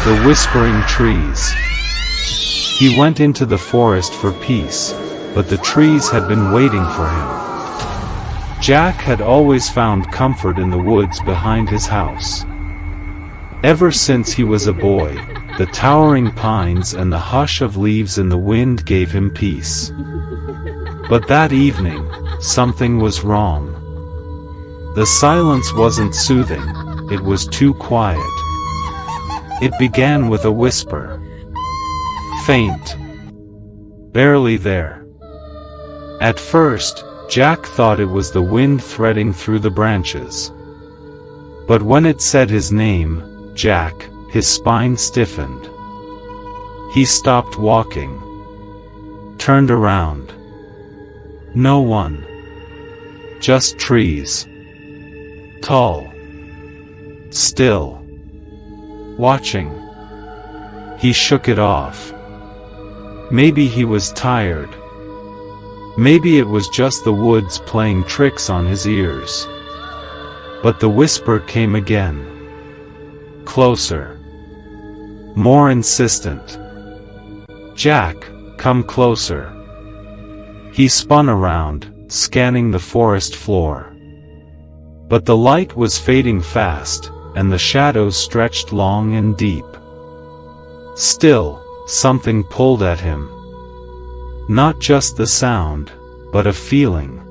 The whispering trees. He went into the forest for peace, but the trees had been waiting for him. Jack had always found comfort in the woods behind his house. Ever since he was a boy, the towering pines and the hush of leaves in the wind gave him peace. But that evening, something was wrong. The silence wasn't soothing, it was too quiet. It began with a whisper. Faint. Barely there. At first, Jack thought it was the wind threading through the branches. But when it said his name, Jack, his spine stiffened. He stopped walking. Turned around. No one. Just trees. Tall. Still. Watching. He shook it off. Maybe he was tired. Maybe it was just the woods playing tricks on his ears. But the whisper came again. Closer. More insistent. Jack, come closer. He spun around, scanning the forest floor. But the light was fading fast, and the shadows stretched long and deep. Still, something pulled at him. Not just the sound, but a feeling.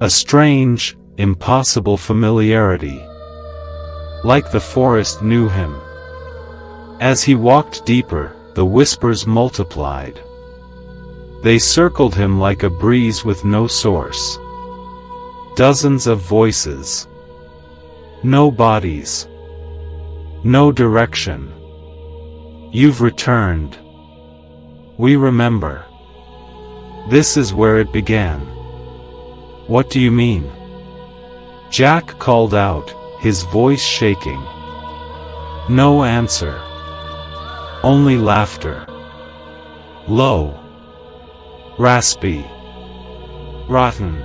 A strange, impossible familiarity. Like the forest knew him. As he walked deeper, the whispers multiplied. They circled him like a breeze with no source. Dozens of voices. No bodies. No direction. You've returned. We remember. This is where it began. What do you mean? Jack called out, his voice shaking. No answer. Only laughter. Low. Raspy. Rotten.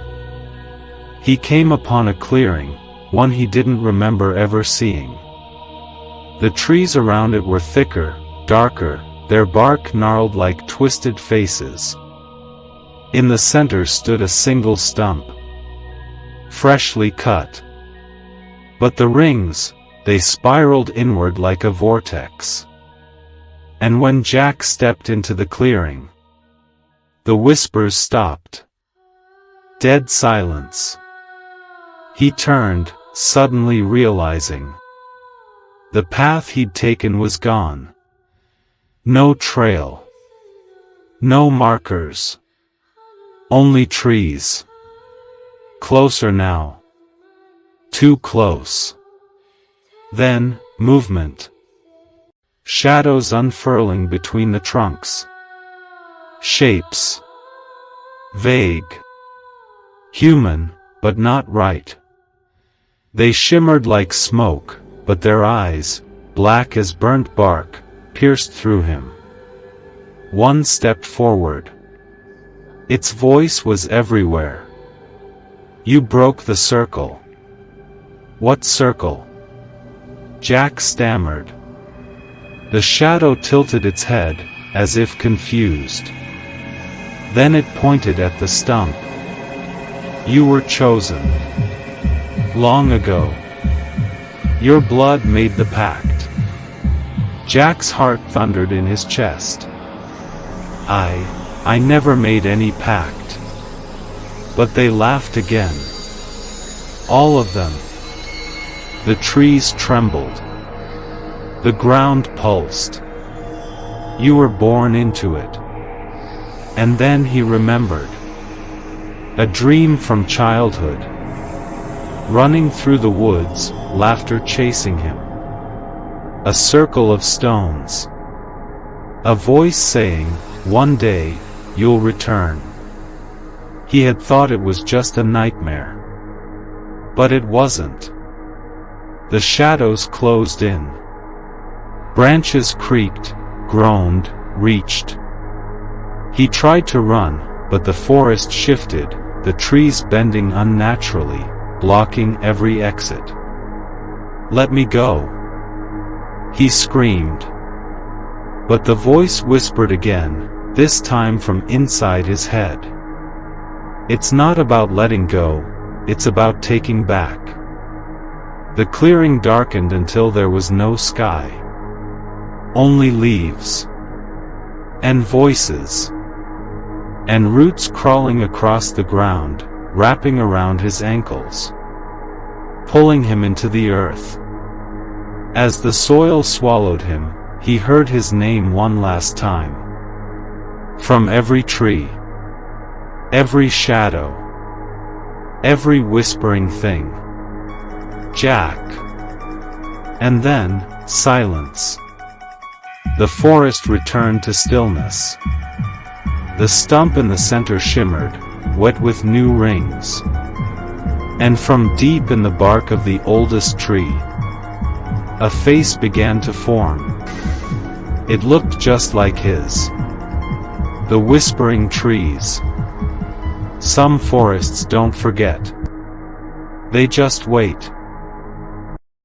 He came upon a clearing, one he didn't remember ever seeing. The trees around it were thicker, darker, their bark gnarled like twisted faces. In the center stood a single stump. Freshly cut. But the rings, they spiraled inward like a vortex. And when Jack stepped into the clearing, the whispers stopped. Dead silence. He turned, suddenly realizing. The path he'd taken was gone. No trail. No markers. Only trees. Closer now. Too close. Then, movement. Shadows unfurling between the trunks. Shapes. Vague. Human, but not right. They shimmered like smoke, but their eyes, black as burnt bark, pierced through him. One stepped forward. Its voice was everywhere. You broke the circle. What circle? Jack stammered. The shadow tilted its head, as if confused. Then it pointed at the stump. You were chosen. Long ago. Your blood made the pact. Jack's heart thundered in his chest. I never made any pact. But they laughed again. All of them. The trees trembled. The ground pulsed. You were born into it. And then he remembered. A dream from childhood. Running through the woods, laughter chasing him. A circle of stones. A voice saying, one day, you'll return. He had thought it was just a nightmare. But it wasn't. The shadows closed in. Branches creaked, groaned, reached. He tried to run, but the forest shifted, the trees bending unnaturally, blocking every exit. Let me go. he screamed. But the voice whispered again, this time from inside his head. It's not about letting go, it's about taking back. The clearing darkened until there was no sky. Only leaves. And voices. And roots crawling across the ground, wrapping around his ankles. Pulling him into the earth. As the soil swallowed him, he heard his name one last time. From every tree. Every shadow. Every whispering thing. Jack. And then, silence. The forest returned to stillness. The stump in the center shimmered, wet with new rings. And from deep in the bark of the oldest tree, a face began to form. It looked just like his. The whispering trees. Some forests don't forget. They just wait.